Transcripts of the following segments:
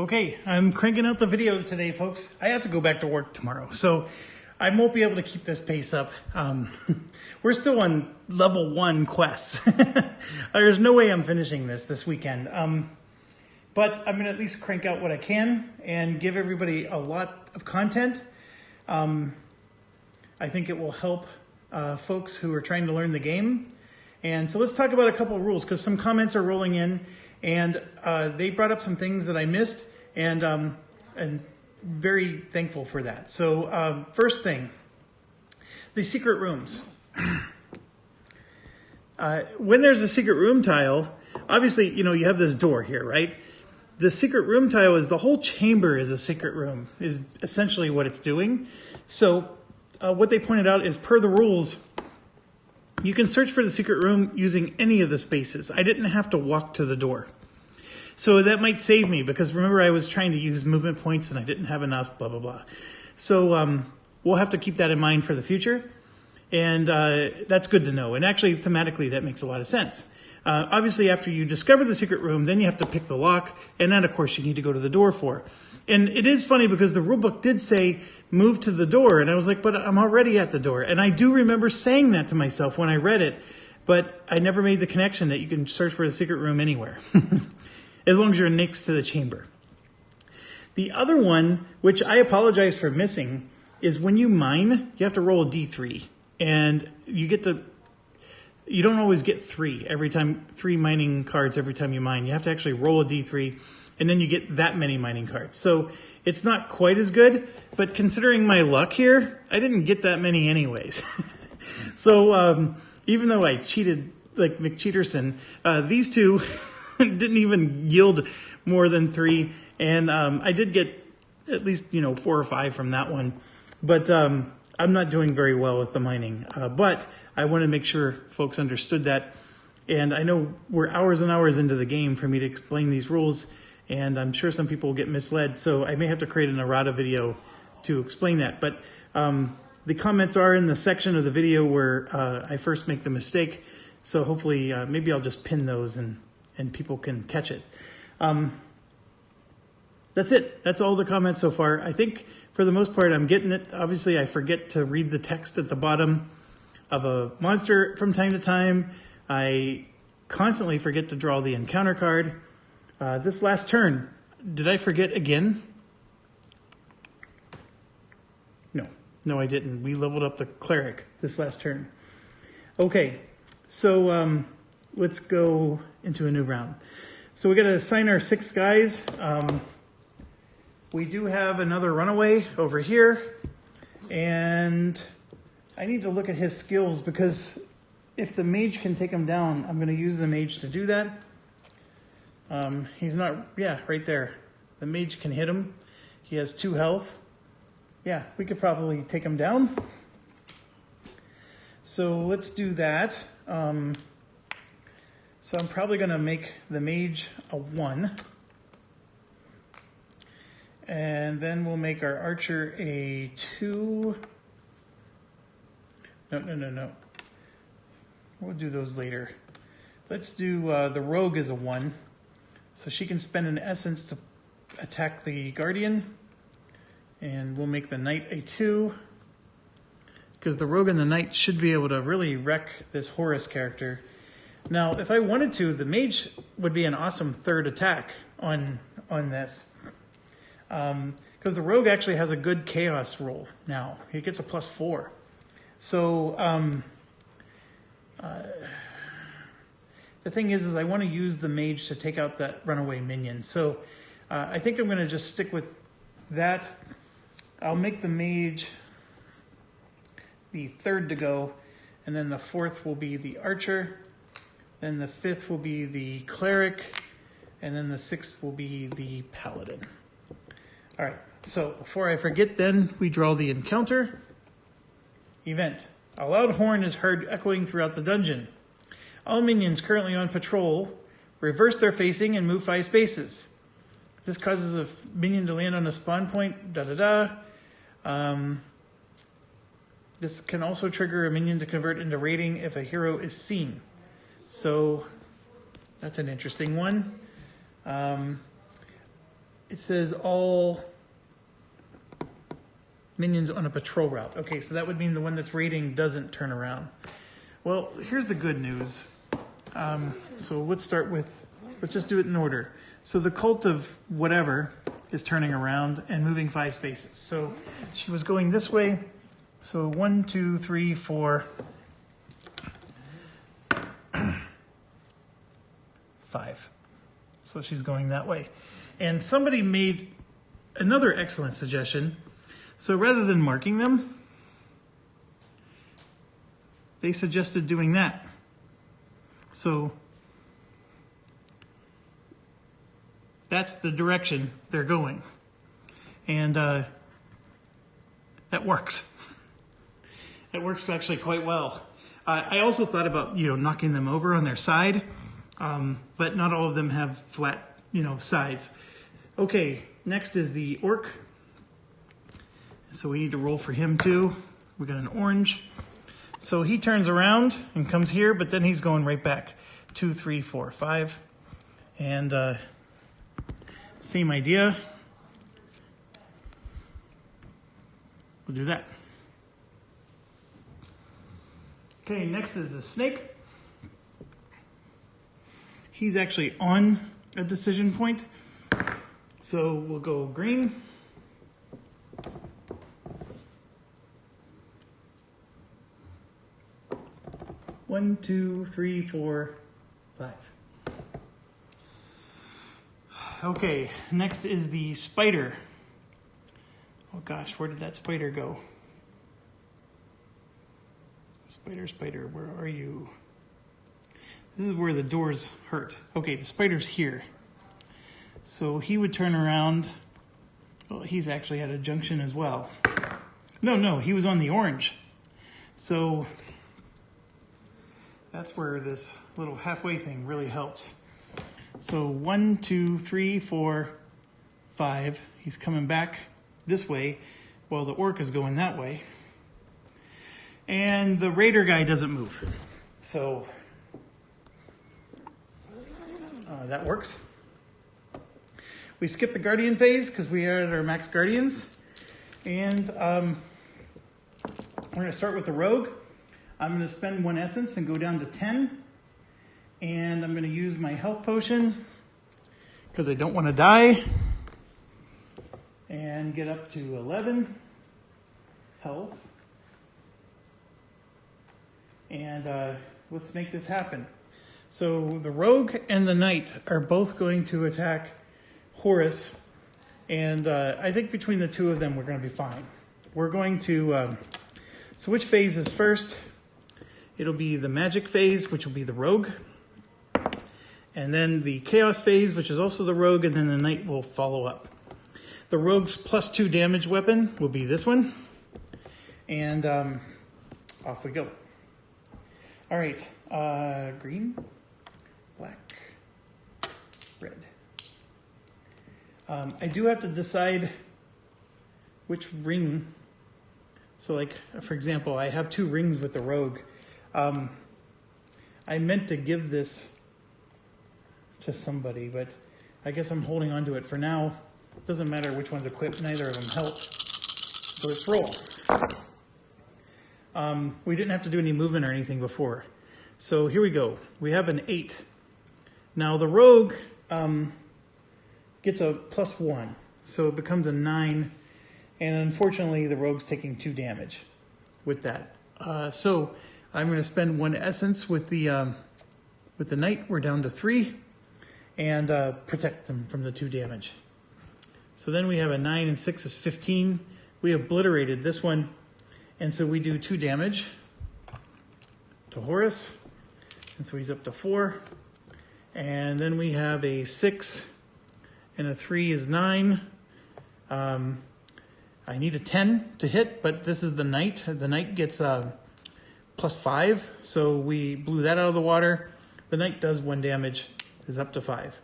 Okay, I'm cranking out the videos today, folks. I have to go back to work tomorrow, so I won't be able to keep this pace up. We're still on level 1 quests. There's no way I'm finishing this weekend. But I'm going to at least crank out what I can and give everybody a lot of content. I think it will help folks who are trying to learn the game. And so let's talk about a couple of rules, because some comments are rolling in, and they brought up some things that I missed, and very thankful for that. So first thing, the secret rooms. When there's a secret room tile, obviously, you have this door here, right? The secret room tile is the whole chamber is a secret room, is essentially what it's doing. So what they pointed out is, per the rules, you can search for the secret room using any of the spaces. I didn't have to walk to the door. So that might save me, because remember, I was trying to use movement points and I didn't have enough, blah, blah, blah. So we'll have to keep that in mind for the future. And that's good to know. And actually, thematically, that makes a lot of sense. Obviously, after you discover the secret room, then you have to pick the lock. And that, of course, you need to go to the door for. And it is funny, because the rulebook did say, move to the door. And I was like, but I'm already at the door. And I do remember saying that to myself when I read it. But I never made the connection that you can search for a secret room anywhere, as long as you're next to the chamber. The other one, which I apologize for missing, is when you mine, you have to roll a D3. And you don't always get 3 mining cards every time you mine. You have to actually roll a D3, and then you get that many mining cards. So it's not quite as good, but considering my luck here, I didn't get that many anyways. So even though I cheated like McCheaterson, these two didn't even yield more than 3. And I did get at least, 4 or 5 from that one. But I'm not doing very well with the mining. But I want to make sure folks understood that. And I know we're hours and hours into the game for me to explain these rules, and I'm sure some people will get misled. So I may have to create an errata video to explain that. But the comments are in the section of the video where I first make the mistake. So hopefully, maybe I'll just pin those and people can catch it. That's it. That's all the comments so far. I think for the most part, I'm getting it. Obviously, I forget to read the text at the bottom of a monster from time to time. I constantly forget to draw the encounter card. This last turn, did I forget again? No, I didn't. We leveled up the cleric this last turn. Okay, so let's go into a new round. So we got to assign our 6 guys. We do have another runaway over here, and I need to look at his skills, because if the mage can take him down, I'm going to use the mage to do that. He's not, right there. The mage can hit him. He has 2 health. Yeah, we could probably take him down. So let's do that. So I'm probably going to make the mage a 1. And then we'll make our archer a 2. No. We'll do those later. Let's do the rogue as a 1. So she can spend an essence to attack the guardian. And we'll make the knight a 2. Because the rogue and the knight should be able to really wreck this Horus character. Now, if I wanted to, the mage would be an awesome 3rd attack on this. Because the rogue actually has a good chaos roll now. He gets a +4. So the thing is I want to use the mage to take out that runaway minion. So I think I'm going to just stick with that. I'll make the mage the 3rd to go, and then the 4th will be the archer, then the 5th will be the cleric, and then the 6th will be the paladin. All right, so before I forget, then we draw the encounter. Event. A loud horn is heard echoing throughout the dungeon. All minions currently on patrol reverse their facing and move 5 spaces. If this causes a minion to land on a spawn point, this can also trigger a minion to convert into raiding if a hero is seen. So that's an interesting one. it says all minions on a patrol route. Okay, so that would mean the one that's raiding doesn't turn around. Well, here's the good news. So let's just do it in order. So the cult of whatever is turning around and moving 5 spaces. So she was going this way. So 1, 2, 3, 4, 5. So she's going that way. And somebody made another excellent suggestion. So rather than marking them, they suggested doing that. So that's the direction they're going. And that works. That works actually quite well. I also thought about, knocking them over on their side, but not all of them have flat, sides. Okay, next is the orc. So we need to roll for him too. We got an orange. So he turns around and comes here, but then he's going right back. 2, 3, 4, 5. And same idea. We'll do that. Okay, next is the snake. He's actually on a decision point. So we'll go green. One, 2, 3, 4, 5. Okay, next is the spider. Oh gosh, where did that spider go? Spider, where are you? This is where the doors hurt. Okay, the spider's here. So he would turn around. Well, he's actually at a junction as well. No, he was on the orange. So that's where this little halfway thing really helps. So 1, 2, 3, 4, 5. He's coming back this way while the orc is going that way. And the raider guy doesn't move. So that works. We skip the guardian phase because we are at our max guardians. And we're going to start with the rogue. I'm going to spend 1 essence and go down to 10. And I'm going to use my health potion because I don't want to die. And get up to 11 health. And let's make this happen. So the rogue and the knight are both going to attack Horus. And I think between the two of them, we're going to be fine. We're going to... so which phase is first? It'll be the magic phase, which will be the rogue. And then the chaos phase, which is also the rogue, and then the knight will follow up. The rogue's +2 damage weapon will be this one. And off we go. All right, green, black, red. I do have to decide which ring. So like, for example, I have 2 rings with the rogue. I meant to give this to somebody, but I guess I'm holding on to it for now. It doesn't matter which one's equipped, neither of them help. So let's roll. We didn't have to do any movement or anything before. So here we go. We have an 8. Now the rogue gets a +1. So it becomes a 9. And unfortunately, the rogue's taking 2 damage with that. So I'm going to spend 1 essence with the knight. We're down to 3. And protect them from the 2 damage. So then we have a 9 and 6 is 15. We obliterated this one. And so we do 2 damage to Horus. And so he's up to 4. And then we have a 6 and a 3 is 9. I need a 10 to hit, but this is the knight. The knight gets +5. So we blew that out of the water. The knight does 1 damage, is up to 5.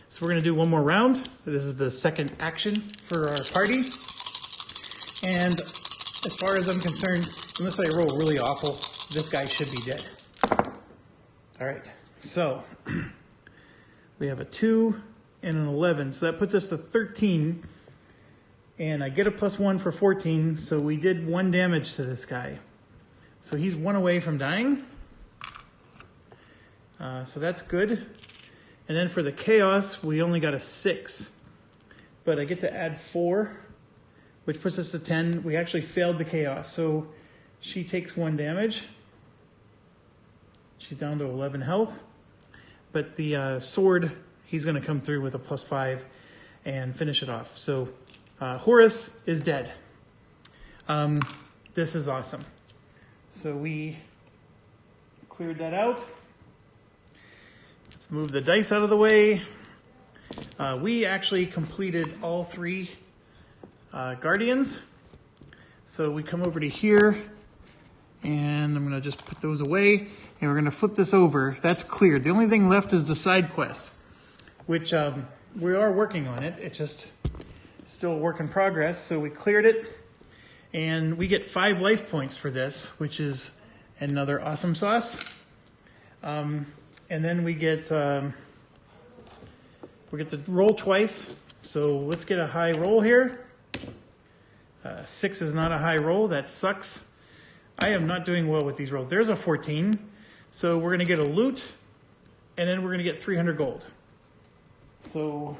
So we're going to do 1 more round. This is the second action for our party. And as far as I'm concerned, unless I roll really awful, this guy should be dead. All right, so we have a 2 and an 11. So that puts us to 13. And I get a +1 for 14, so we did 1 damage to this guy. So he's 1 away from dying. So that's good. And then for the chaos, we only got a 6. But I get to add 4, which puts us to 10. We actually failed the chaos, so she takes 1 damage. She's down to 11 health. But the sword, he's going to come through with a +5 and finish it off. So Horus is dead. This is awesome. So we cleared that out. Let's move the dice out of the way. We actually completed all 3 Guardians. So we come over to here, and I'm going to just put those away, and we're going to flip this over. That's cleared. The only thing left is the side quest, which we are working on it. It's just still a work in progress. So we cleared it, and we get 5 life points for this, which is another awesome sauce. And then we get to roll twice. So let's get a high roll here. 6 is not a high roll. That sucks. I am not doing well with these rolls. There's a 14. So we're going to get a loot, and then we're going to get 300 gold. So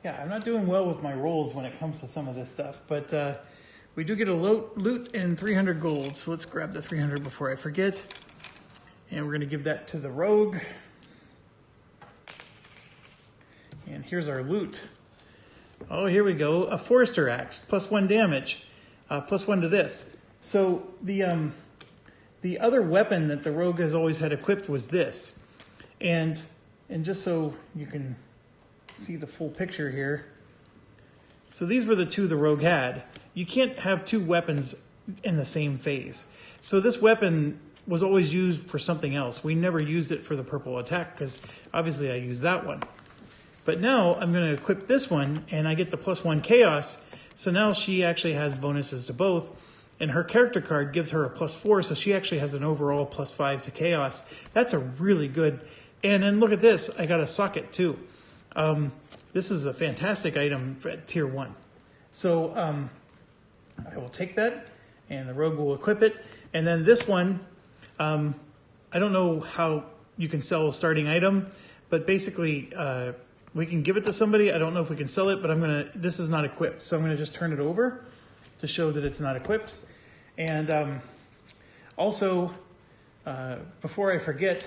yeah, I'm not doing well with my rolls when it comes to some of this stuff. But we do get a loot and 300 gold. So let's grab the 300 before I forget. And we're going to give that to the rogue. And here's our loot. Oh, here we go. A Forester Axe, +1 damage, +1 to this. So the other weapon that the rogue has always had equipped was this. And just so you can see the full picture here. So these were the 2 the rogue had. You can't have 2 weapons in the same phase. So this weapon was always used for something else. We never used it for the purple attack because obviously I used that one. But now I'm going to equip this one, and I get the +1 chaos. So now she actually has bonuses to both, and her character card gives her a +4, so she actually has an overall +5 to chaos. That's a really good. And then look at this, I got a socket too. This is a fantastic item at tier 1. So I will take that, and the rogue will equip it. And then this one, I don't know how you can sell a starting item, but basically we can give it to somebody. I don't know if we can sell it, but this is not equipped. So I'm going to just turn it over to show that it's not equipped. And also, before I forget,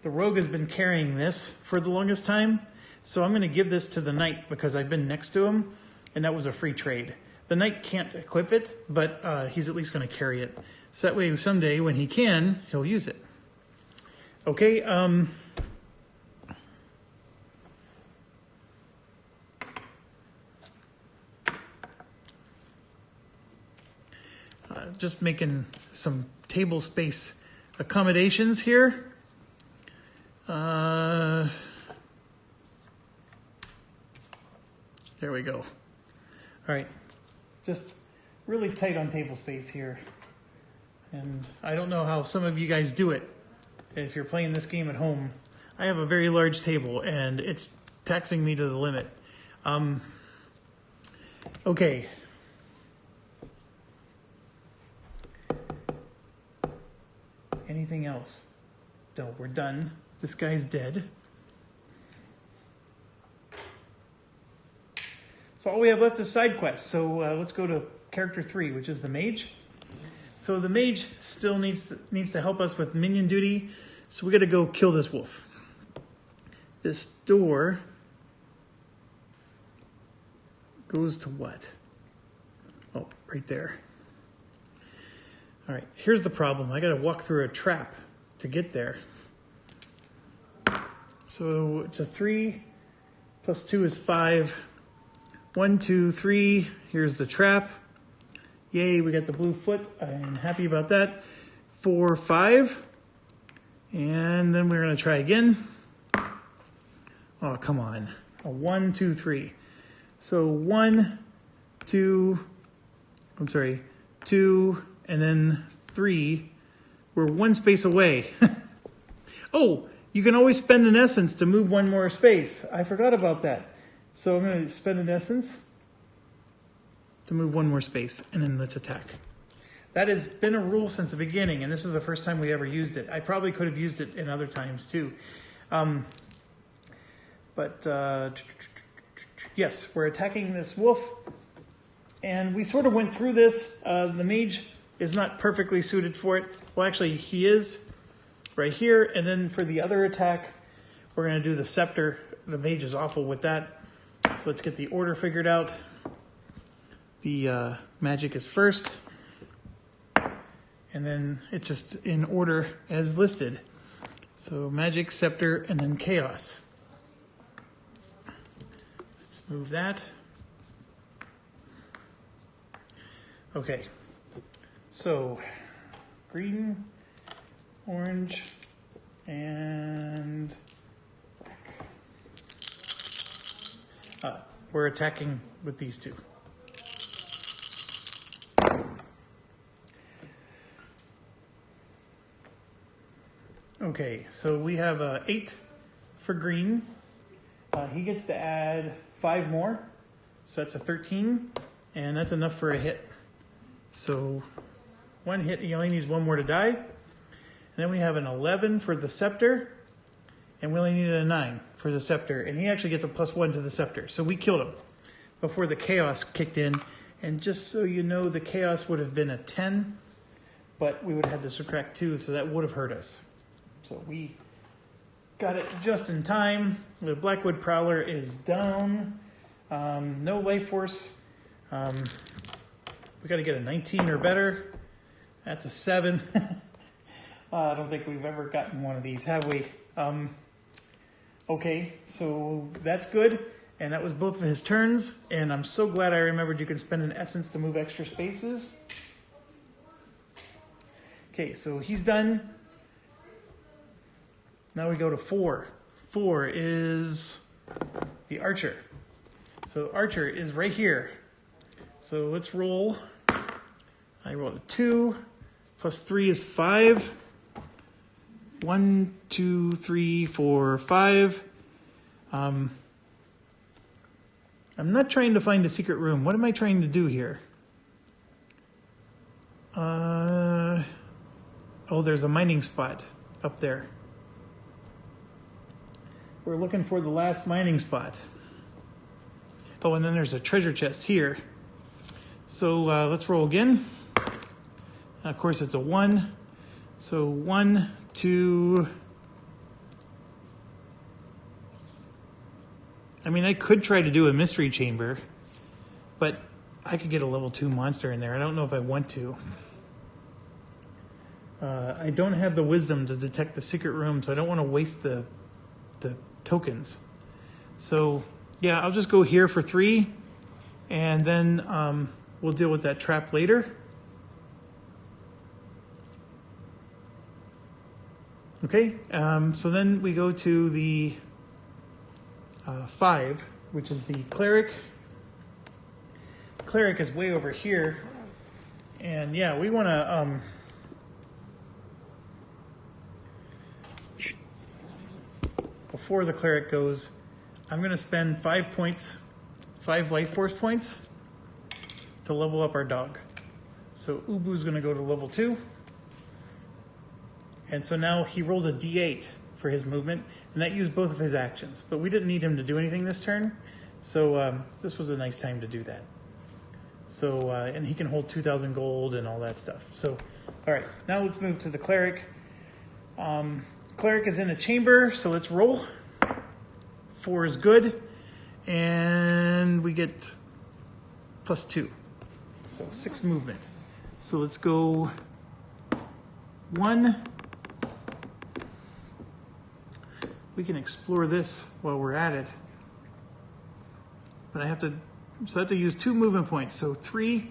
the rogue has been carrying this for the longest time. So I'm going to give this to the knight because I've been next to him, and that was a free trade. The knight can't equip it, but he's at least going to carry it. So that way someday when he can, he'll use it. Okay, just making some table space accommodations here. There we go. All right, just really tight on table space here. And I don't know how some of you guys do it if you're playing this game at home. I have a very large table and it's taxing me to the limit. Okay. Anything else? No, we're done. This guy's dead. So all we have left is side quests. So let's go to character 3, which is the mage. So the mage still needs to help us with minion duty. So we got to go kill this wolf. This door goes to what? Oh, right there. All right, here's the problem. I got to walk through a trap to get there. So it's a 3 plus 2 is 5. 1, 2, 3. Here's the trap. Yay, we got the blue foot. I'm happy about that. 4, 5. And then we're going to try again. Oh, come on. A 1, 2, 3. So 1, 2, 2, and then 3. We're one space away. Oh, you can always spend an essence to move one more space. I forgot about that. So I'm going to spend an essence to move one more space, and then let's attack. That has been a rule since the beginning, and this is the first time we ever used it. I probably could have used it in other times too. Yes, we're attacking this wolf, and we sort of went through this. The mage is not perfectly suited for it. Well, actually, he is right here, and then for the other attack, we're going to do the scepter. The mage is awful with that, so let's get the order figured out. The magic is first, and then it's just in order as listed. So magic, scepter, and then chaos. Let's move that. Okay, so green, orange, and black. We're attacking with these two. Okay, so we have 8 for green. He gets to add 5 more, so that's a 13, and that's enough for a hit. So 1 hit, he only needs 1 more to die. And then we have an 11 for the scepter, and we only needed a 9 for the scepter, and he actually gets a +1 to the scepter. So we killed him before the chaos kicked in, and just so you know, the chaos would have been a 10, but we would have had to subtract 2, so that would have hurt us. So we got it just in time. The Blackwood Prowler is down. No life force. We got to get a 19 or better. That's a 7. I don't think we've ever gotten one of these, have we? Okay, so that's good. And that was both of his turns. And I'm so glad I remembered you can spend an essence to move extra spaces. Okay, so he's done. Now we go to 4. 4 is the archer. So archer is right here. So let's roll. I rolled a 2. Plus 3 is 5. 1, 2, 3, 4, 5. I'm not trying to find a secret room. What am I trying to do here? Oh, there's a mining spot up there. We're looking for the last mining spot. Oh, and then there's a treasure chest here. So let's roll again. Of course, it's a 1. So 1, 2. I mean, I could try to do a mystery chamber, but I could get a level 2 monster in there. I don't know if I want to. I don't have the wisdom to detect the secret room, so I don't want to waste the tokens. So yeah, I'll just go here for 3, and then we'll deal with that trap later. Okay, so then we go to the 5, which is the cleric. Cleric is way over here, and yeah, we want to before the cleric goes, I'm going to spend 5 points, 5 life force points to level up our dog. So Ubu's going to go to level 2. And so now he rolls a d8 for his movement, and that used both of his actions. But we didn't need him to do anything this turn, so this was a nice time to do that. So, and he can hold 2,000 gold and all that stuff. So, all right, now let's move to the cleric. Cleric is in a chamber, so let's roll. 4 is good, and we get +2, so 6 movement. So let's go 1. We can explore this while we're at it, but I have to use 2 movement points. So 3.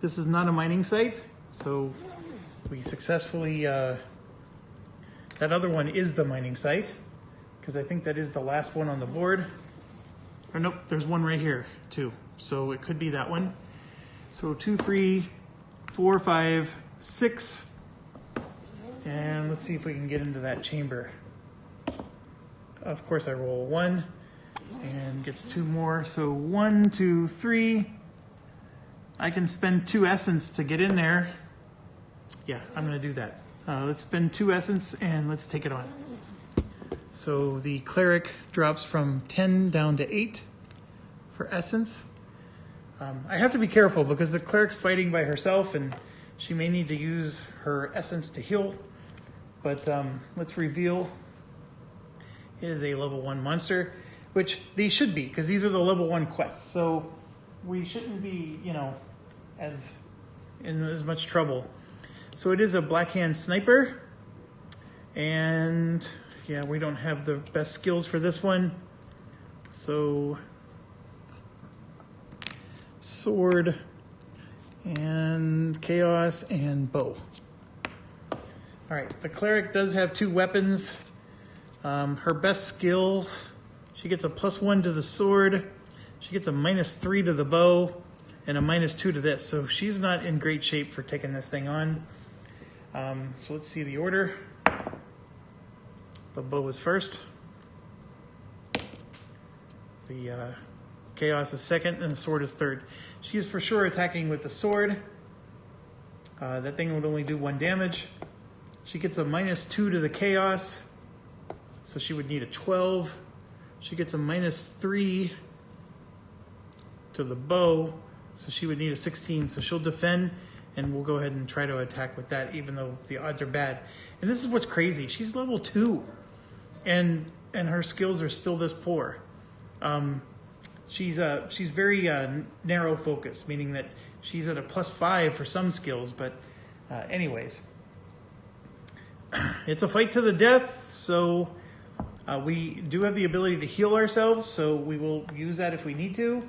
This is not a mining site, so we successfully. That other one is the mining site, because I think that is the last one on the board. Or nope, there's one right here too. So it could be that one. So 2, 3, 4, 5, 6. And let's see if we can get into that chamber. Of course I roll 1 and gets 2 more. So 1, 2, 3. I can spend 2 essence to get in there. Yeah, I'm gonna do that. Let's spend 2 essence and let's take it on. So the cleric drops from 10 down to 8 for essence. I have to be careful because the cleric's fighting by herself and she may need to use her essence to heal. But let's reveal it is a level 1 monster, which these should be because these are the level 1 quests. So we shouldn't be, you know, in as much trouble. So it is a Blackhand Sniper. And yeah, we don't have the best skills for this one. So sword and chaos and bow. All right, the cleric does have 2 weapons. Her best skills, she gets a +1 to the sword. She gets a -3 to the bow and a -2 to this. So she's not in great shape for taking this thing on. So let's see the order. The bow is first. The chaos is second, and the sword is third. She is for sure attacking with the sword. That thing would only do 1 damage. She gets a -2 to the chaos, so she would need a 12. She gets a -3 to the bow, so she would need a 16. So she'll defend, and we'll go ahead and try to attack with that, even though the odds are bad. And this is what's crazy. She's level 2, and her skills are still this poor. She's very narrow focused, meaning that she's at a +5 for some skills. But anyways, it's a fight to the death. So we do have the ability to heal ourselves, so we will use that if we need to.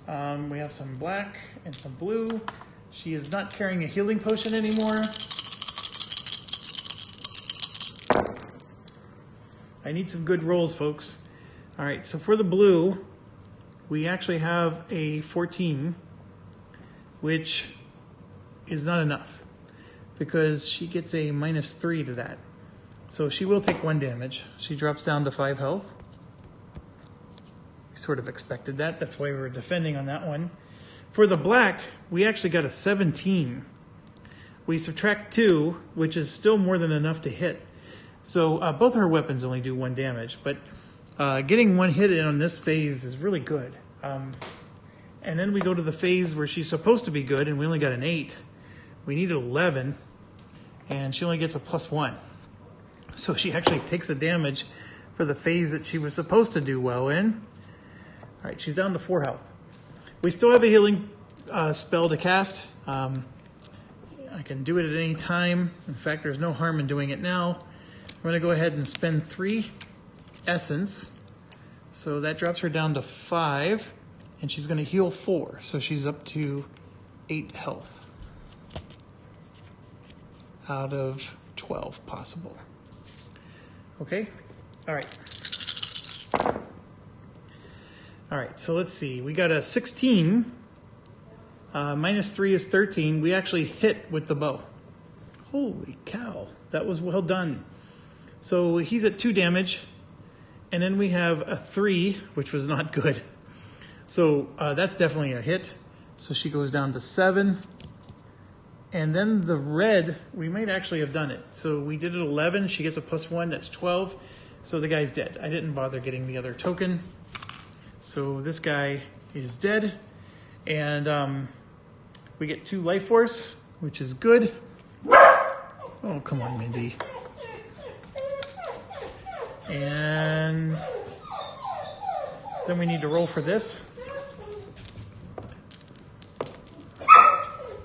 We have some black and some blue. She is not carrying a healing potion anymore. I need some good rolls, folks. All right, so for the blue, we actually have a 14, which is not enough because she gets a -3 to that. So she will take 1 damage. She drops down to 5 health. We sort of expected that. That's why we were defending on that one. For the black, we actually got a 17. We subtract 2, which is still more than enough to hit. So both her weapons only do 1 damage, but getting 1 hit in on this phase is really good. And then we go to the phase where she's supposed to be good, and we only got an 8. We need 11, and she only gets a +1. So she actually takes the damage for the phase that she was supposed to do well in. All right, she's down to 4 health. We still have a healing spell to cast. I can do it at any time. In fact, there's no harm in doing it now. I'm going to go ahead and spend 3 essence. So that drops her down to 5, and she's going to heal 4. So she's up to 8 health out of 12 possible. Okay, all right. All right, so let's see. We got a 16. -3 is 13. We actually hit with the bow. Holy cow, that was well done. So he's at 2 damage. And then we have a 3, which was not good. So that's definitely a hit. So she goes down to 7. And then the red, we might actually have done it. So we did it 11. She gets a +1. That's 12. So the guy's dead. I didn't bother getting the other token. So this guy is dead. And we get 2 life force, which is good. Oh, come on, Mindy. And then we need to roll for this.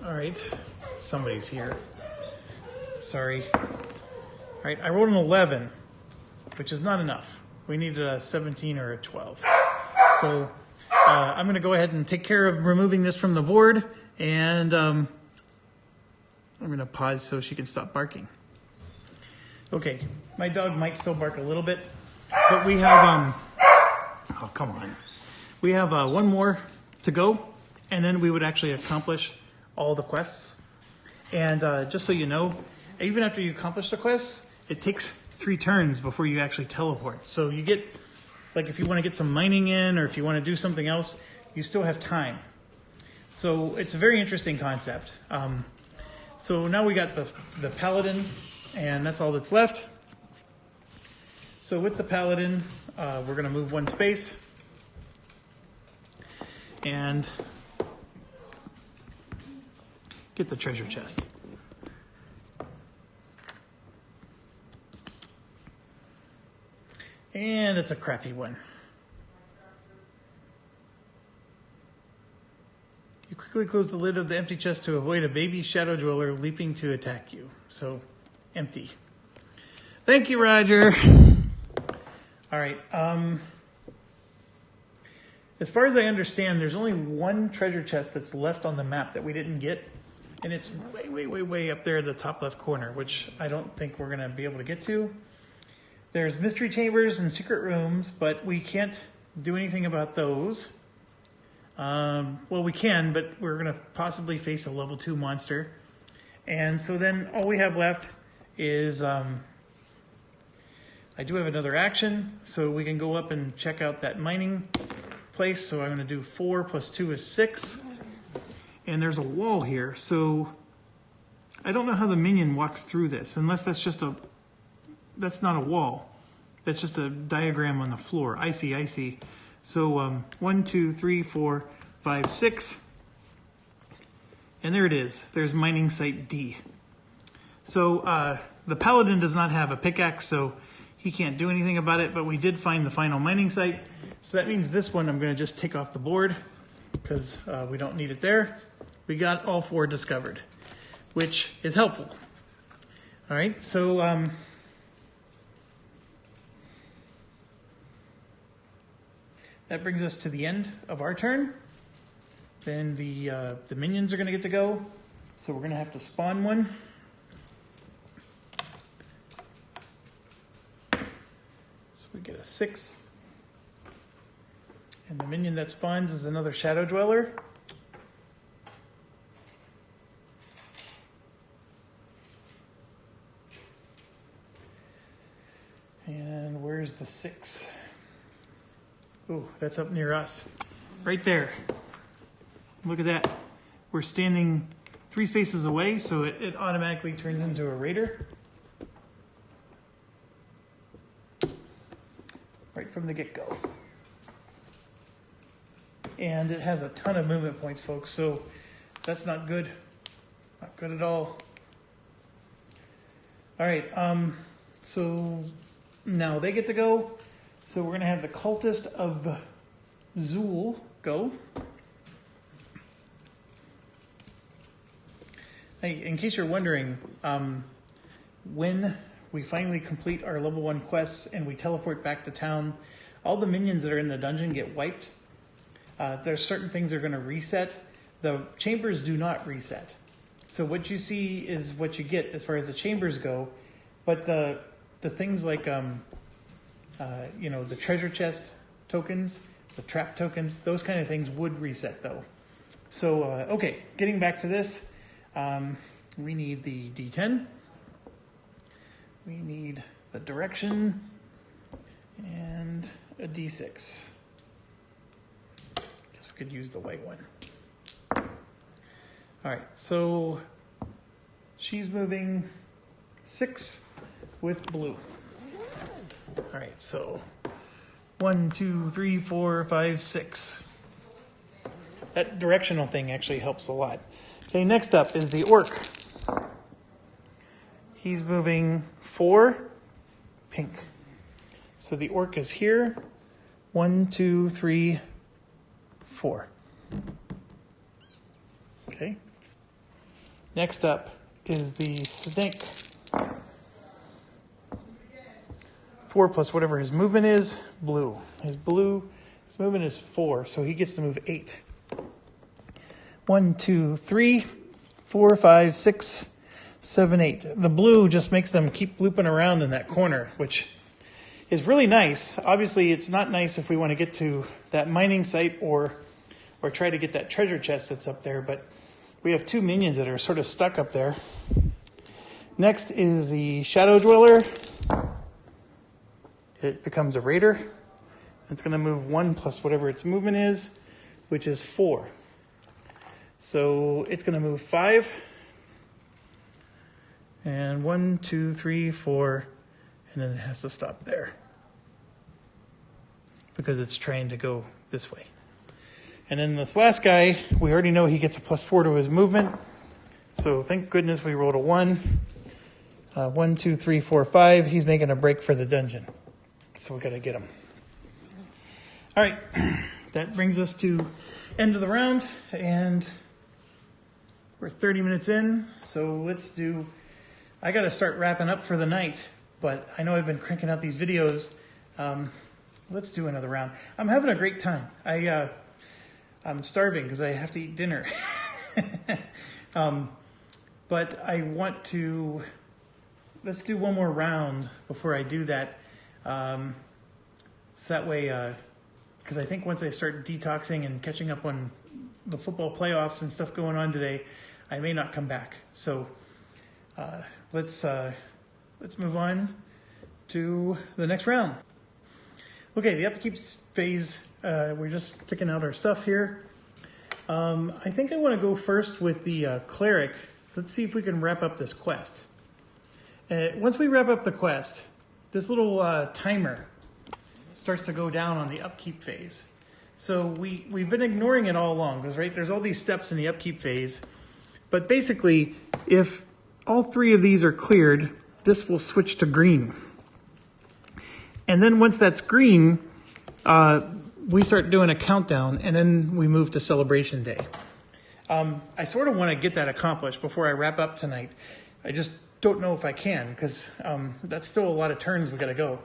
All right, somebody's here. Sorry. All right, I rolled an 11, which is not enough. We needed a 17 or a 12. So I'm going to go ahead and take care of removing this from the board, and I'm going to pause so she can stop barking. Okay, my dog might still bark a little bit, but we have, oh, come on. We have 1 more to go, and then we would actually accomplish all the quests. And just so you know, even after you accomplish the quests, it takes 3 turns before you actually teleport. So you get, like if you want to get some mining in or if you want to do something else, you still have time. So it's a very interesting concept. So now we got the Paladin, and that's all that's left. So with the Paladin, we're going to move 1 space. And get the treasure chest. And it's a crappy one. You quickly close the lid of the empty chest to avoid a baby shadow dweller leaping to attack you. So, empty. Thank you, Roger. All right. As far as I understand, there's only 1 treasure chest that's left on the map that we didn't get. And it's way, way, way, way up there at the top left corner, which I don't think we're going to be able to get to. There's mystery chambers and secret rooms, but we can't do anything about those. Well, we can, but we're going to possibly face a level 2 monster. And so then all we have left is, I do have another action, so we can go up and check out that mining place. So I'm going to do 4 plus 2 is 6. And there's a wall here, so I don't know how the minion walks through this, unless that's just that's not a wall. That's just a diagram on the floor. I see. So 1, 2, 3, 4, 5, 6. And there it is. There's mining site D. So the Paladin does not have a pickaxe, so he can't do anything about it, but we did find the final mining site. So that means this one I'm going to just take off the board because we don't need it there. We got all 4 discovered, which is helpful. All right, so that brings us to the end of our turn. Then the minions are going to get to go, so we're going to have to spawn one. So we get a 6. And the minion that spawns is another shadow dweller. And where's the 6? Ooh, that's up near us. Right there. Look at that. We're standing 3 spaces away, so it automatically turns into a raider. Right from the get-go. And it has a ton of movement points, folks, so that's not good. Not good at all. All right, so now they get to go. So we're going to have the Cultist of Zool go. Hey, in case you're wondering, when we finally complete our level 1 quests and we teleport back to town, all the minions that are in the dungeon get wiped. There's certain things that are going to reset. The chambers do not reset. So what you see is what you get as far as the chambers go. But the things like, the treasure chest tokens, the trap tokens, those kind of things would reset though. So, okay, getting back to this, we need the D10. We need the direction and a D6. Guess we could use the white one. All right, so she's moving 6 with blue. All right, so 1, 2, 3, 4, 5, 6. That directional thing actually helps a lot. Okay, next up is the orc. He's moving 4 pink. So the orc is here. 1, 2, 3, 4. Okay. Next up is the snake. 4 plus whatever his movement is, blue. His movement is 4, so he gets to move 8. 1, 2, 3, 4, 5, 6, 7, 8. The blue just makes them keep looping around in that corner, which is really nice. Obviously, it's not nice if we want to get to that mining site or try to get that treasure chest that's up there, but we have 2 minions that are sort of stuck up there. Next is the Shadow Dweller. it becomes a raider. It's going to move 1 plus whatever its movement is, which is 4. So it's going to move 5. And 1, 2, 3, 4. And then it has to stop there, because it's trained to go this way. And then this last guy, we already know he gets a +4 to his movement. So thank goodness we rolled a 1. 1, 2, 3, 4, 5. He's making a break for the dungeon. So we got to get him. All right. That brings us to end of the round. And we're 30 minutes in. So let's do... I got to start wrapping up for the night. But I know I've been cranking out these videos. Let's do another round. I'm having a great time. I'm starving because I have to eat dinner. But I want to... Let's do one more round before I do that. So that way, because I think once I start detoxing and catching up on the football playoffs and stuff going on today, I may not come back. So let's move on to the next round. Okay, the upkeep phase, we're just sticking out our stuff here. I think I want to go first with the cleric. Let's see if we can wrap up this quest. Once we wrap up the quest, this little timer starts to go down on the upkeep phase. So we've been ignoring it all along, because right, there's all these steps in the upkeep phase. But basically, if all 3 of these are cleared, this will switch to green. And then once that's green, we start doing a countdown, and then we move to celebration day. I sort of want to get that accomplished before I wrap up tonight. I just don't know if I can, because that's still a lot of turns we got to go.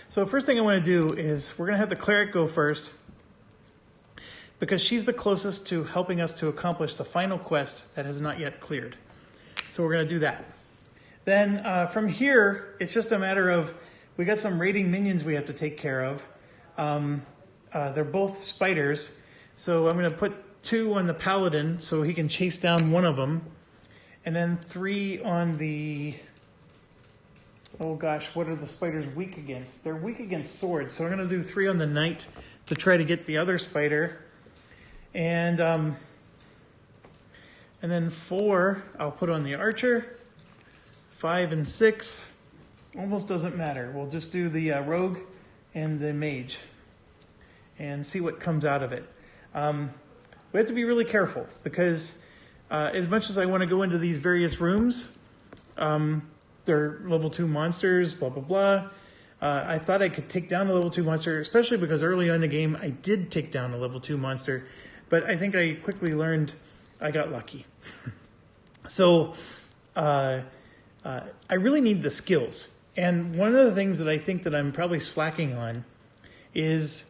So first thing I want to do is we're going to have the cleric go first, because she's the closest to helping us to accomplish the final quest that has not yet cleared. So we're going to do that. Then from here, it's just a matter of, we got some raiding minions we have to take care of. They're both spiders. So I'm going to put 2 on the paladin so he can chase down one of them. And then 3 on the... Oh gosh, what are the spiders weak against? They're weak against swords. So I'm going to do 3 on the knight to try to get the other spider. And then 4 I'll put on the archer. 5 and 6 almost doesn't matter. We'll just do the rogue and the mage and see what comes out of it. We have to be really careful, because as much as I want to go into these various rooms, they're level 2 monsters, blah, blah, blah. I thought I could take down a level 2 monster, especially because early on in the game I did take down a level 2 monster, but I think I quickly learned I got lucky. So I really need the skills. And one of the things that I think that I'm probably slacking on is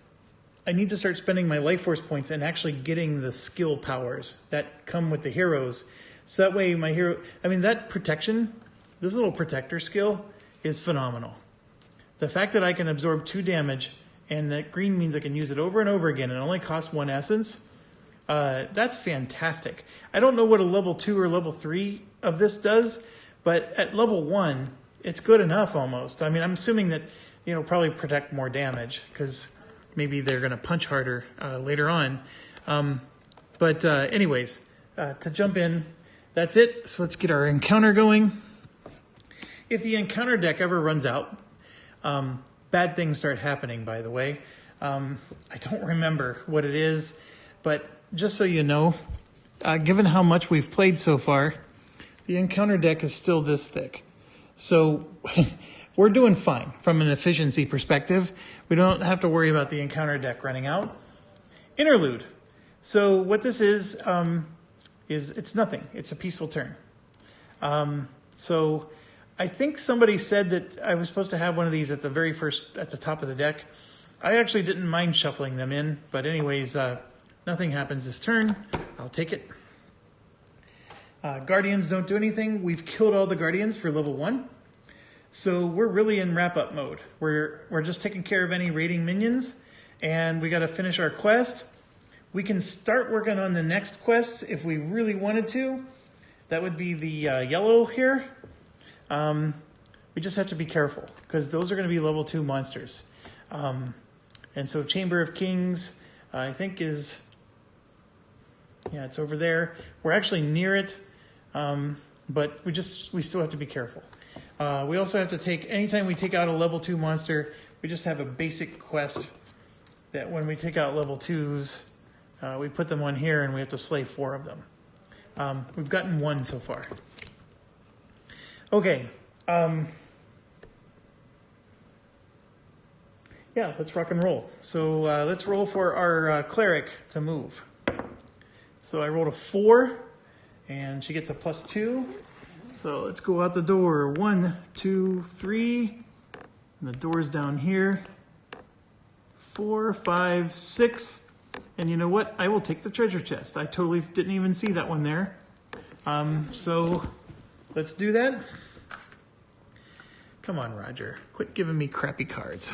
I need to start spending my life force points and actually getting the skill powers that come with the heroes. So that way my hero, that protection, this little protector skill is phenomenal. The fact that I can absorb 2 damage and that green means I can use it over and over again and it only costs 1 essence, that's fantastic. I don't know what a level 2 or level 3 of this does, but at level 1, it's good enough almost. I'm assuming that, probably protect more damage, because maybe they're going to punch harder later on. Anyways, to jump in, that's it. So let's get our encounter going. If the encounter deck ever runs out, bad things start happening, by the way. I don't remember what it is, but just so you know, given how much we've played so far, the encounter deck is still this thick. So we're doing fine from an efficiency perspective. We don't have to worry about the encounter deck running out. Interlude. So what this is it's nothing. It's a peaceful turn. So I think somebody said that I was supposed to have one of these at the top of the deck. I actually didn't mind shuffling them in, but anyways, nothing happens this turn. I'll take it. Guardians don't do anything. We've killed all the Guardians for level 1. So we're really in wrap-up mode. We're just taking care of any raiding minions, and we got to finish our quest. We can start working on the next quests if we really wanted to. That would be the yellow here. We just have to be careful because those are going to be level 2 monsters. And so Chamber of Kings, I think is, yeah, it's over there. We're actually near it, but we still have to be careful. We also have to take, anytime we take out a level 2 monster, we just have a basic quest that when we take out level 2s, we put them on here and we have to slay 4 of them. We've gotten 1 so far. Okay. Yeah, let's rock and roll. So let's roll for our cleric to move. So I rolled a 4, and she gets a +2. So let's go out the door. 1, 2, 3. And the door's down here. 4, 5, 6. And you know what? I will take the treasure chest. I totally didn't even see that one there. So let's do that. Come on, Roger. Quit giving me crappy cards.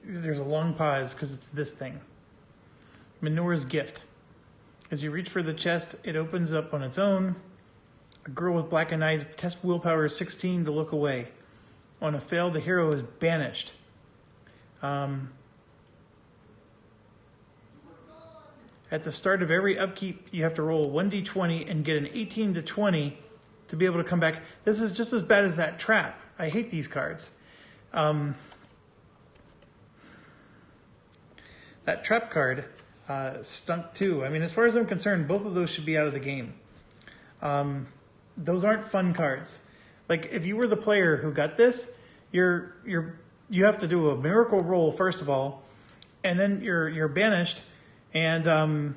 There's a long pause because it's this thing. Menora's Gift. As you reach for the chest, it opens up on its own. A girl with blackened eyes, test willpower 16 to look away. On a fail, the hero is banished. At the start of every upkeep, you have to roll 1d20 and get an 18 to 20 to be able to come back. This is just as bad as that trap. I hate these cards. That trap card stunk too. I mean, as far as I'm concerned, both of those should be out of the game. Those aren't fun cards. Like, if you were the player who got this, you have to do a miracle roll first of all, and then you're banished, and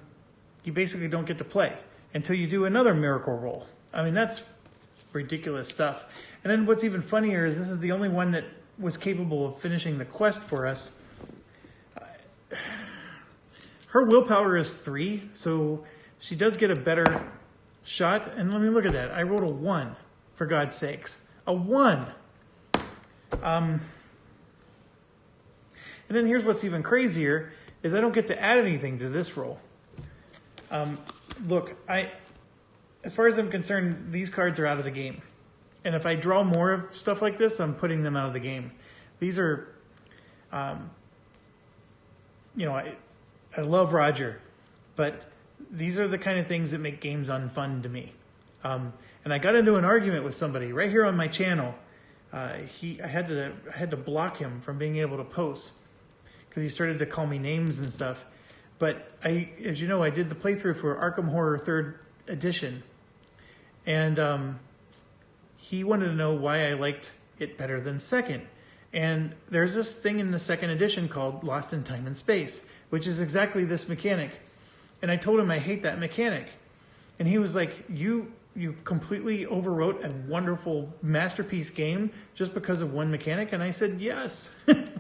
you basically don't get to play until you do another miracle roll. I mean, that's ridiculous stuff. And then what's even funnier is this is the only one that was capable of finishing the quest for us. Her willpower is 3, so she does get a better shot. And let me look at that. I rolled a 1, for God's sakes. A 1! And then here's what's even crazier, is I don't get to add anything to this roll. Look, as far as I'm concerned, these cards are out of the game. And if I draw more of stuff like this, I'm putting them out of the game. These are, I love Roger, but these are the kind of things that make games unfun to me. And I got into an argument with somebody right here on my channel. I had to block him from being able to post because he started to call me names and stuff. But as you know, I did the playthrough for Arkham Horror 3rd Edition, and he wanted to know why I liked it better than 2nd. And there's this thing in the 2nd edition called Lost in Time and Space, which is exactly this mechanic. And I told him I hate that mechanic. And he was like, you completely overwrote a wonderful masterpiece game just because of one mechanic? And I said, yes,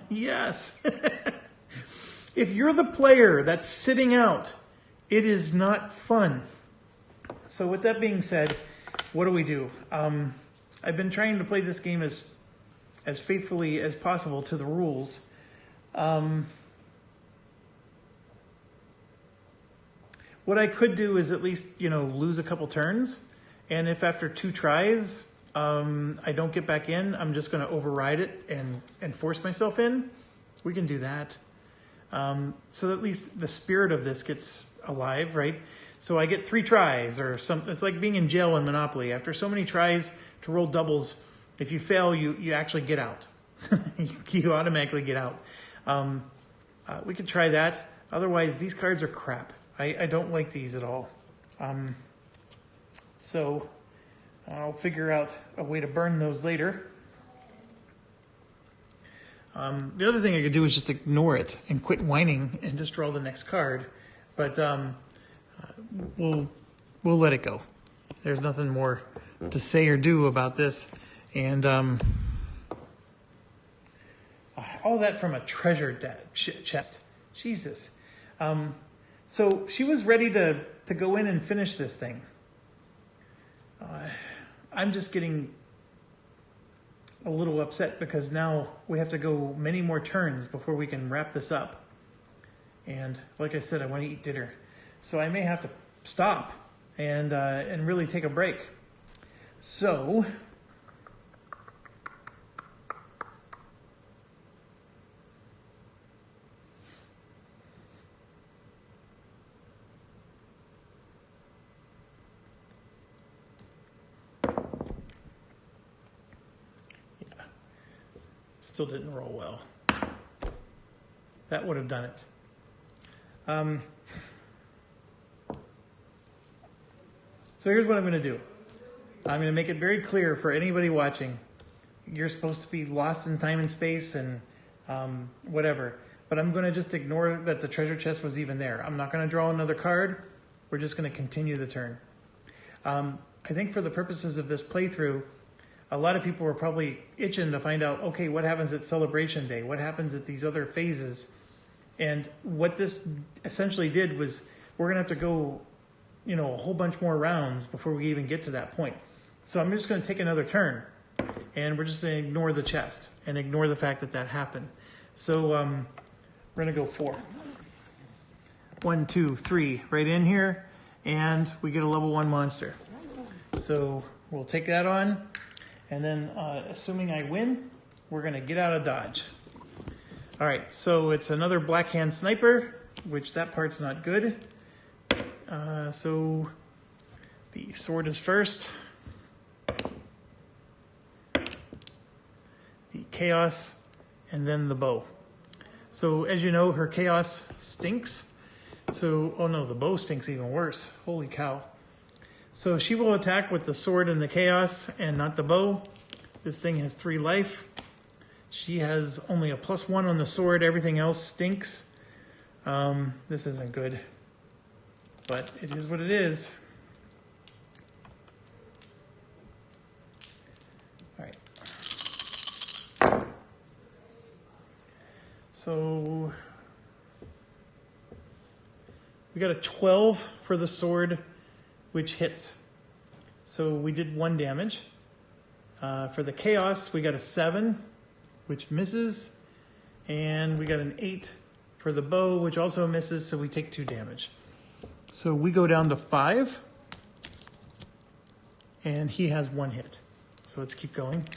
yes. If you're the player that's sitting out, it is not fun. So with that being said, what do? I've been trying to play this game as faithfully as possible to the rules. What I could do is at least, lose a couple turns. And if after 2 tries, I don't get back in, I'm just going to override it and force myself in. We can do that. So at least the spirit of this gets alive, right? So I get 3 tries or something. It's like being in jail in Monopoly. After so many tries to roll doubles, if you fail, you actually get out. You automatically get out. We could try that. Otherwise, these cards are crap. I don't like these at all. So I'll figure out a way to burn those later. The other thing I could do is just ignore it and quit whining and just draw the next card. But we'll let it go. There's nothing more to say or do about this. And all that from a treasure chest. Jesus. So she was ready to go in and finish this thing. I'm just getting a little upset because now we have to go many more turns before we can wrap this up. And like I said, I want to eat dinner. So I may have to stop and really take a break. So still didn't roll well. That would have done it. So here's what I'm going to do. I'm going to make it very clear for anybody watching. You're supposed to be lost in time and space and whatever. But I'm going to just ignore that the treasure chest was even there. I'm not going to draw another card. We're just going to continue the turn. I think for the purposes of this playthrough, a lot of people are probably itching to find out, okay, what happens at Celebration Day? What happens at these other phases? And what this essentially did was we're going to have to go, a whole bunch more rounds before we even get to that point. So I'm just going to take another turn, and we're just going to ignore the chest and ignore the fact that that happened. So we're going to go 4. 1, 2, 3 right in here, and we get a level 1 monster. So we'll take that on. And then, assuming I win, we're going to get out of dodge. All right, so it's another Black Hand Sniper, which that part's not good. So the sword is first. The chaos, and then the bow. So as you know, her chaos stinks. So, oh no, the bow stinks even worse. Holy cow. So she will attack with the sword and the chaos and not the bow. This thing has 3 life. She has only a +1 on the sword. Everything else stinks. This isn't good, but it is what it is. All right. So we got a 12 for the sword, which hits. So we did 1 damage. For the chaos, we got a 7, which misses. And we got an 8 for the bow, which also misses, so we take 2 damage. So we go down to 5. And he has 1 hit. So let's keep going.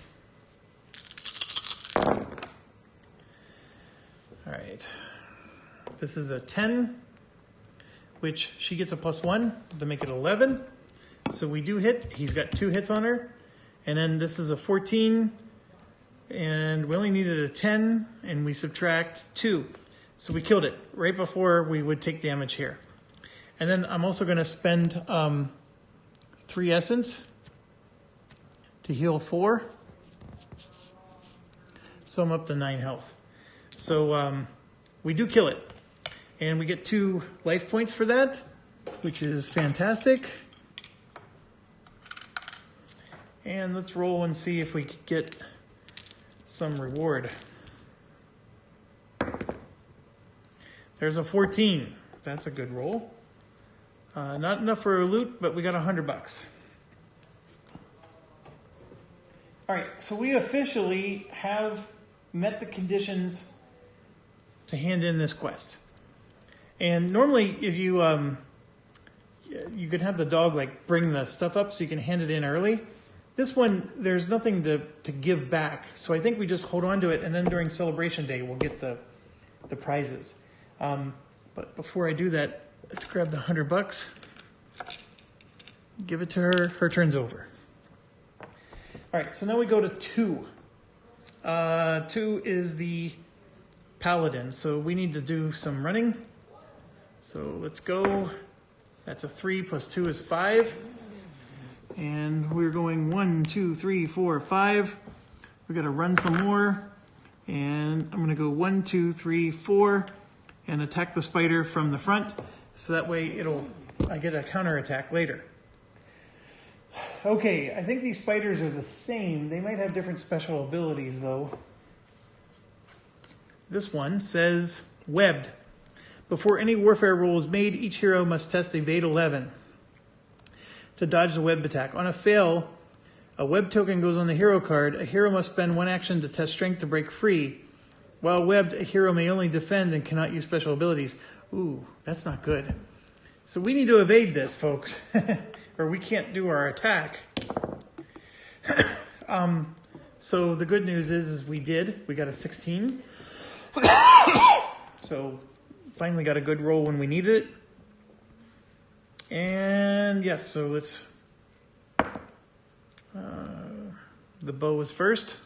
All right. This is a 10. Which she gets a +1 to make it 11. So we do hit. He's got 2 hits on her. And then this is a 14. And we only needed a 10. And we subtract 2. So we killed it right before we would take damage here. And then I'm also going to spend 3 essence to heal 4. So I'm up to 9 health. So we do kill it. And we get 2 life points for that, which is fantastic. And let's roll and see if we could get some reward. There's a 14. That's a good roll. Not enough for a loot, but we got $100. All right, so we officially have met the conditions to hand in this quest. And normally, if you you could have the dog bring the stuff up so you can hand it in early. This one, there's nothing to give back, so I think we just hold on to it, and then during Celebration Day, we'll get the prizes. But before I do that, let's grab the $100, give it to her. Her turn's over. All right, so now we go to 2. 2 is the Paladin, so we need to do some running. So let's go. That's a 3 plus 2 is 5. And we're going 1, 2, 3, 4, 5. We're going to run some more. And I'm going to go 1, 2, 3, 4 and attack the spider from the front. So that way I get a counterattack later. Okay, I think these spiders are the same. They might have different special abilities though. This one says webbed. Before any warfare roll is made, each hero must test Evade 11 to dodge the web attack. On a fail, A web token goes on the hero card. A hero must spend 1 action to test strength to break free. While webbed, a hero may only defend and cannot use special abilities. Ooh, that's not good. So we need to evade this, folks, or we can't do our attack. So the good news is we did. We got a 16. So finally got a good roll when we needed it. And yes, so let's... the bow is first.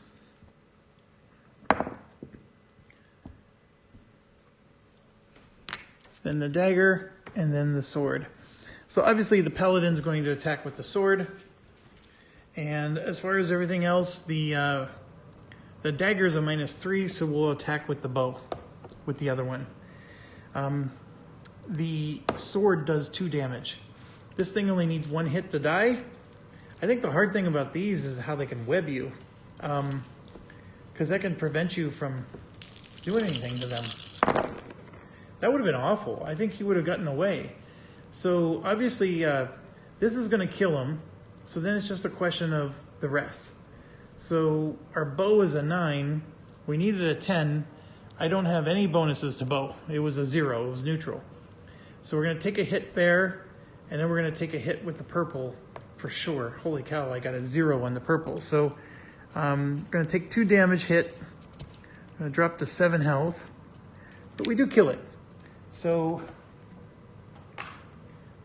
Then the dagger, and then the sword. So obviously the paladin's going to attack with the sword. And as far as everything else, the dagger is a -3, so we'll attack with the bow, with the other one. The sword does 2 damage. This thing only needs 1 hit to die. I think the hard thing about these is how they can web you. Because that can prevent you from doing anything to them. That would have been awful. I think he would have gotten away. So obviously this is going to kill him. So then it's just a question of the rest. So our bow is a 9. We needed a 10. I don't have any bonuses to bow. It was a 0. It was neutral. So we're going to take a hit there. And then we're going to take a hit with the purple for sure. Holy cow, I got a 0 on the purple. So I'm going to take 2 damage hit. I'm going to drop to 7 health. But we do kill it. So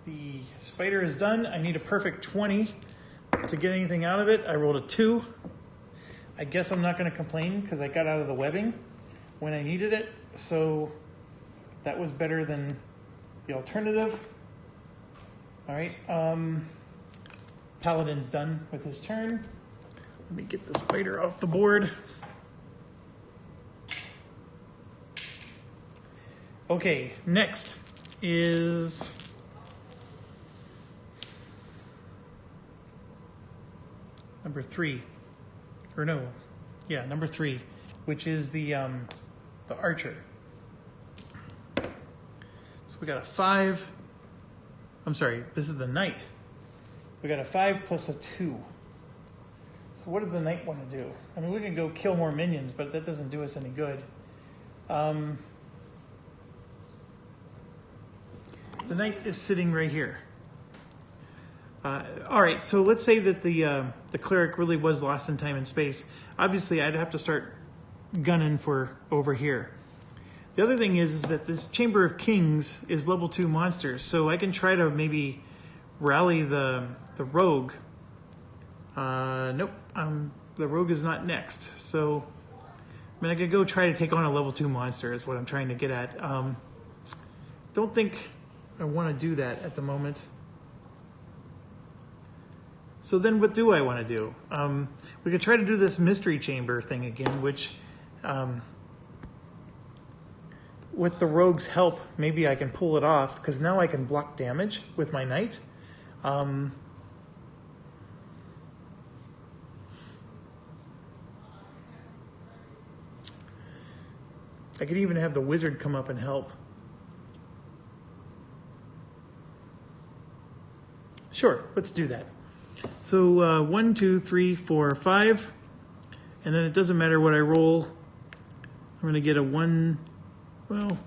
the spider is done. I need a perfect 20 to get anything out of it. I rolled a 2. I guess I'm not going to complain because I got out of the webbing when I needed it. So that was better than the alternative. All right. Paladin's done with his turn. Let me get the spider off the board. Okay, next is number 3, or no, yeah, number 3, which is the archer. So we got a 5. I'm sorry, this is the knight. We got a 5 plus a 2. So what does the knight want to do? I mean, we can go kill more minions, but that doesn't do us any good. The knight is sitting right here. All right, so let's say that the cleric really was lost in time and space. Obviously, I'd have to start gunning for over here. The other thing is that this Chamber of Kings is level 2 monsters, so I can try to maybe rally the rogue. Nope, the rogue is not next. So, I mean, I could go try to take on a level 2 monster is what I'm trying to get at. Don't think I want to do that at the moment. So then what do I want to do? We could try to do this mystery chamber thing again, which with the rogue's help, maybe I can pull it off, because now I can block damage with my knight. I could even have the wizard come up and help. Sure, let's do that. So 1, 2, 3, 4, 5. And then it doesn't matter what I roll. I'm going to get a 1, well,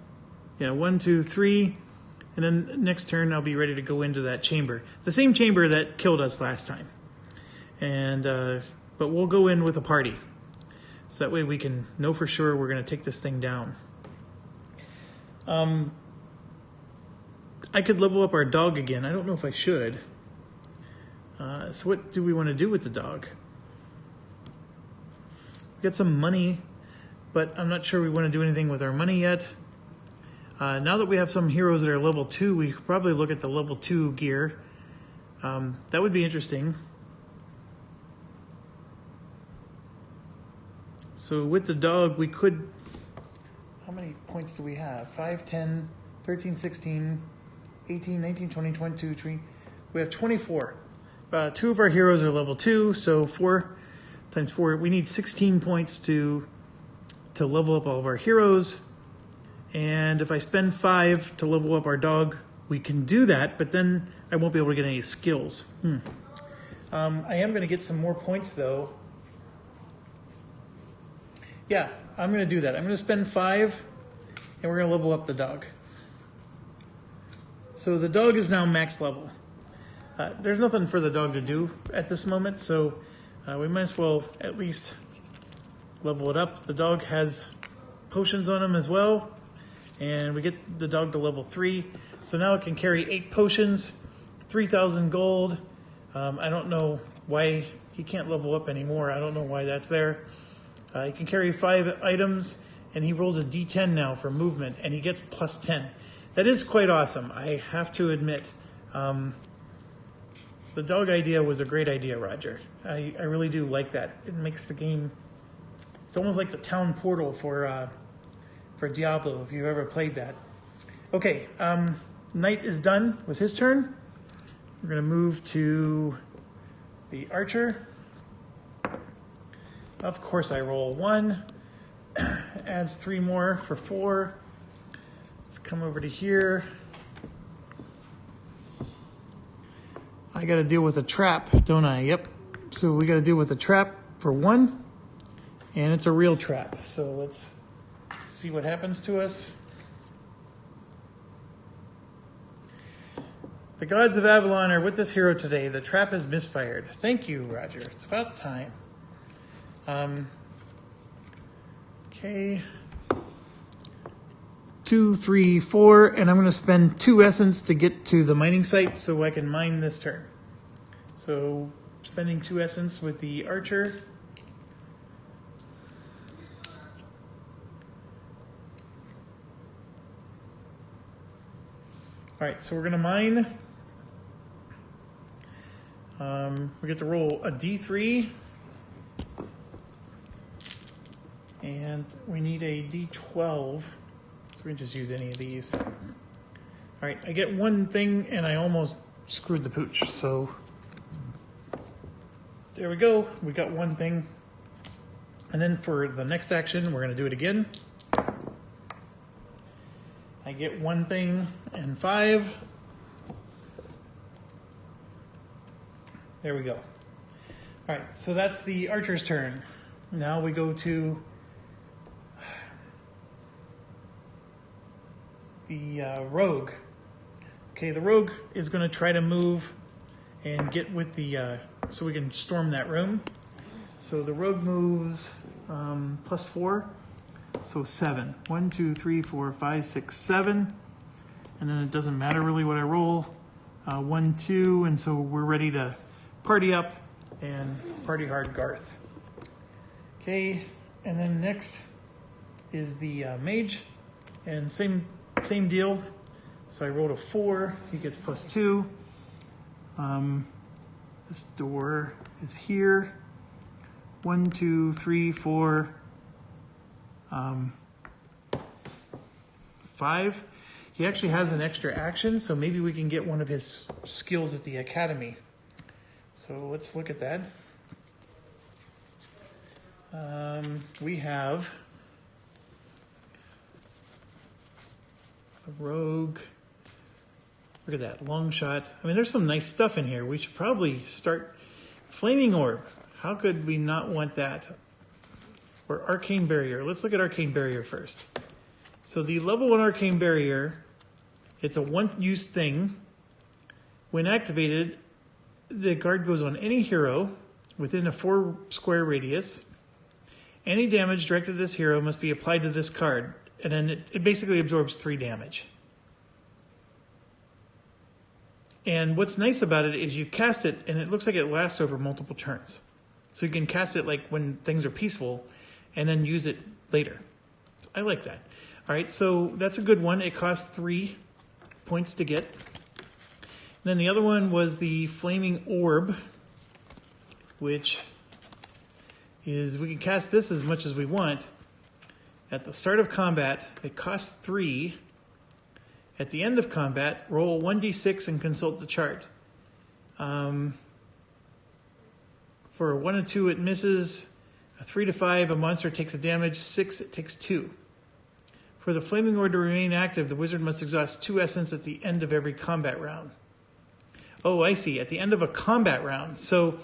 yeah, 1, 2, 3. And then next turn I'll be ready to go into that chamber. The same chamber that killed us last time. And but we'll go in with a party. So that way we can know for sure we're going to take this thing down. I could level up our dog again. I don't know if I should. So what do we want to do with the dog? We got some money, but I'm not sure we want to do anything with our money yet. Now that we have some heroes that are level 2, we could probably look at the level 2 gear. That would be interesting. So with the dog, we could... How many points do we have? 5, 10, 13, 16, 18, 19, 20, 22, 23. We have 24. 2 of our heroes are level 2, so 4 times 4. We need 16 points to level up all of our heroes. And if I spend 5 to level up our dog, we can do that, but then I won't be able to get any skills. I am going to get some more points though. Yeah, I'm going to do that. I'm going to spend 5 and we're going to level up the dog. So the dog is now max level. There's nothing for the dog to do at this moment, so we might as well at least level it up. The dog has potions on him as well, and we get the dog to level 3. So now it can carry 8 potions, 3,000 gold. I don't know why he can't level up anymore. I don't know why that's there. He can carry 5 items, and he rolls a d10 now for movement, and he gets plus 10. That is quite awesome, I have to admit. The dog idea was a great idea, Roger. I really do like that. It makes the game, it's almost like the town portal for Diablo, if you've ever played that. Okay, Knight is done with his turn. We're gonna move to the Archer. Of course I roll 1, adds 3 more for 4. Let's come over to here. I got to deal with a trap, don't I? Yep. So we got to deal with a trap for 1, and it's a real trap. So let's see what happens to us. The gods of Avalon are with this hero today. The trap is misfired. Thank you, Roger. It's about time. Okay. 2, 3, 4, and I'm going to spend 2 essence to get to the mining site so I can mine this turn. So spending 2 essence with the Archer. All right, so we're going to mine. We get to roll a d3. And we need a d12. We can just use any of these. All right, I get 1 thing and I almost screwed the pooch. So there we go. We got 1 thing. And then for the next action, we're going to do it again. I get 1 thing and 5. There we go. All right, so that's the Archer's turn. Now we go to the Rogue. Okay, the Rogue is going to try to move and get with the, so we can storm that room. So the Rogue moves plus 4, so 7. 1, 2, 3, 4, 5, 6, 7. And then it doesn't matter really what I roll. 1, 2, and so we're ready to party up and party hard Garth. Okay, and then next is the Mage, and same deal. So I rolled a 4, he gets plus 2. This door is here. 1, 2, 3, 4, 5. He actually has an extra action, so maybe we can get one of his skills at the academy. So let's look at that. We have the Rogue. Look at that, long shot. I mean, there's some nice stuff in here. We should probably start Flaming Orb. How could we not want that? Or Arcane Barrier. Let's look at Arcane Barrier first. So the level 1 Arcane Barrier, it's a 1-use thing. When activated, the guard goes on any hero within a 4 square radius. Any damage directed at this hero must be applied to this card, and then it basically absorbs 3 damage. And what's nice about it is you cast it, and it looks like it lasts over multiple turns. So you can cast it like when things are peaceful, and then use it later. I like that. All right, so that's a good one. It costs 3 points to get. And then the other one was the Flaming Orb, which is, we can cast this as much as we want. At the start of combat, it costs 3. At the end of combat, roll 1d6 and consult the chart. For a 1 and 2, it misses. A 3 to 5, a monster takes a damage. 6, it takes 2. For the Flaming Orb to remain active, the wizard must exhaust 2 essence at the end of every combat round. Oh, I see. At the end of a combat round. So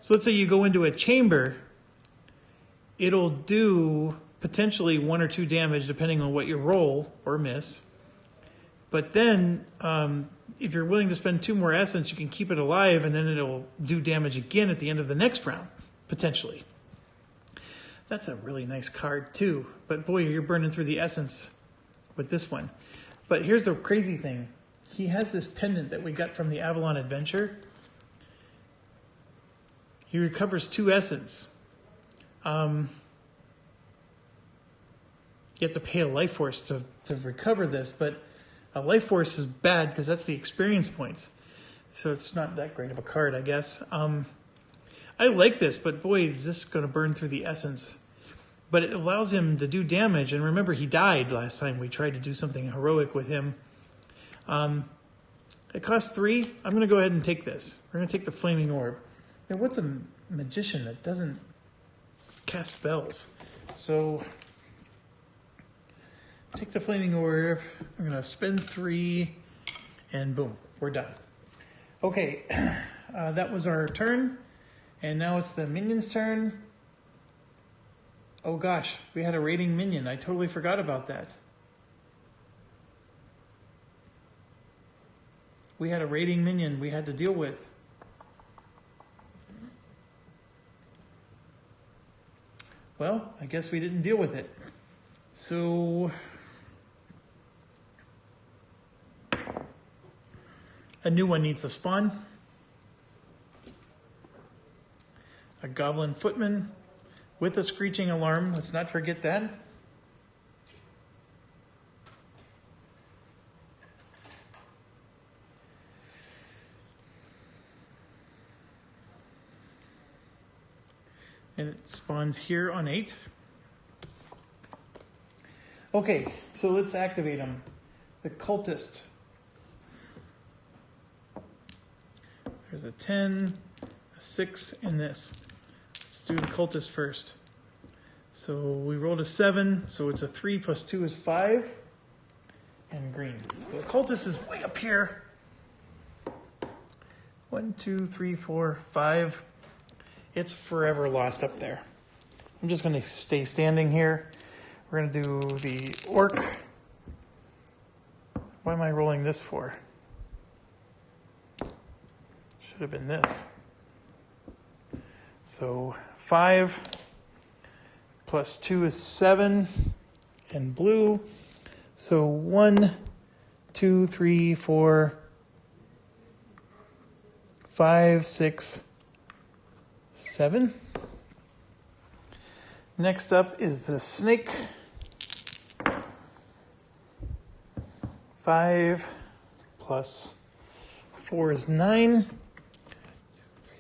let's say you go into a chamber. It'll do potentially 1 or 2 damage depending on what you roll or miss. But then if you're willing to spend 2 more essence, you can keep it alive, and then it'll do damage again at the end of the next round, potentially. That's a really nice card too. But boy, you're burning through the essence with this one. But here's the crazy thing. He has this pendant that we got from the Avalon Adventure. He recovers 2 essence. You have to pay a life force to recover this, but a life force is bad because that's the experience points. So it's not that great of a card, I guess. I like this, but boy, is this going to burn through the essence. But it allows him to do damage. And remember, he died last time we tried to do something heroic with him. It costs 3. I'm going to go ahead and take this. We're going to take the Flaming Orb. Now, what's a magician that doesn't cast spells? So, take the Flaming Orb. I'm going to spend 3. And boom, we're done. Okay, that was our turn. And now it's the minion's turn. Oh gosh, we had a raiding minion. I totally forgot about that. We had a raiding minion we had to deal with. Well, I guess we didn't deal with it. So a new one needs to spawn. A goblin footman with a screeching alarm. Let's not forget that. And it spawns here on 8. Okay, so let's activate him. The cultist. There's a 10, a 6, and this. Let's do the cultist first. So we rolled a 7, so it's a 3 plus 2 is 5. And green. So the cultist is way up here. 1, 2, 3, 4, 5. It's forever lost up there. I'm just going to stay standing here. We're going to do the orc. Why am I rolling this for? Should have been this. So 5 plus 2 is 7 and blue. So 1, 2, 3, 4, 5, 6, 7. Next up is the snake. 5 plus 4 is 9. 3,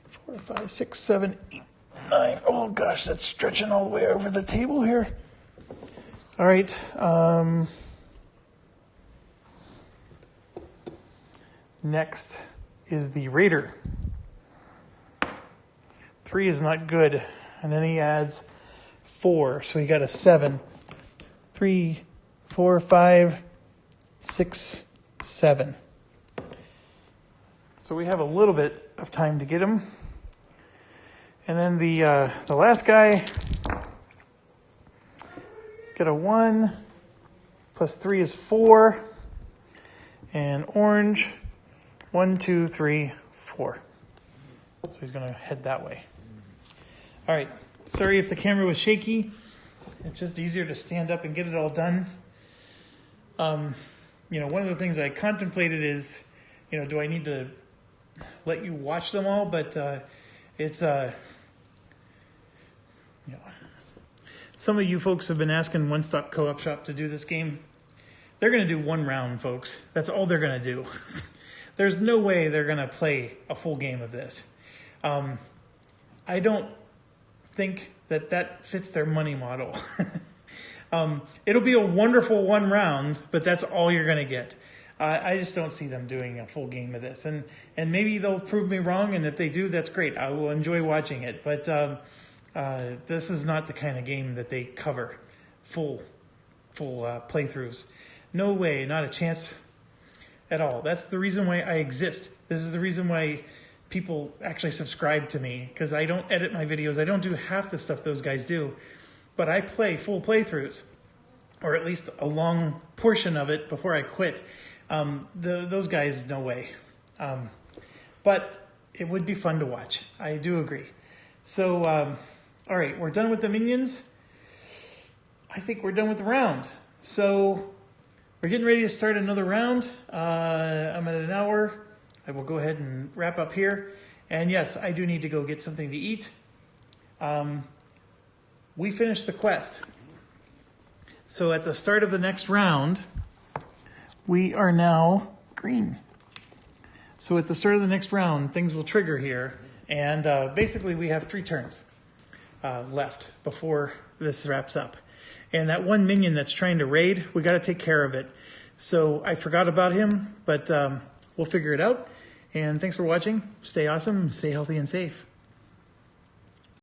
4, 5, 6, 7, 8, 9. Oh gosh, that's stretching all the way over the table here. All right. Next is the raider. 3 is not good. And then he adds 4. So he got a 7. 3, 4, 5, 6, 7. So we have a little bit of time to get him. And then the last guy got a 1 plus 3 is 4. And orange, 1, 2, 3, 4. So he's going to head that way. All right. Sorry if the camera was shaky. It's just easier to stand up and get it all done. One of the things I contemplated is, do I need to let you watch them all? But it's, some of you folks have been asking One Stop Co-op Shop to do this game. They're going to do 1 round, folks. That's all they're going to do. There's no way they're going to play a full game of this. I don't think that fits their money model. It'll be a wonderful 1 round, but that's all you're going to get. I just don't see them doing a full game of this. And maybe they'll prove me wrong, and if they do, that's great. I will enjoy watching it. But this is not the kind of game that they cover full playthroughs. No way, not a chance. at all. That's the reason why I exist. This is the reason why people actually subscribe to me, because I don't edit my videos. I don't do half the stuff those guys do, but I play full playthroughs, or at least a long portion of it before I quit. Those guys, no way. But it would be fun to watch. I do agree. So, all right, we're done with the minions. I think we're done with the round. So we're getting ready to start another round. I'm at an hour. I will go ahead and wrap up here. And yes, I do need to go get something to eat. We finished the quest. So at the start of the next round, we are now green. So at the start of the next round, things will trigger here. And basically we have 3 turns left before this wraps up. And that one minion that's trying to raid, we got to take care of it. So I forgot about him, but we'll figure it out. And thanks for watching. Stay awesome, stay healthy and safe.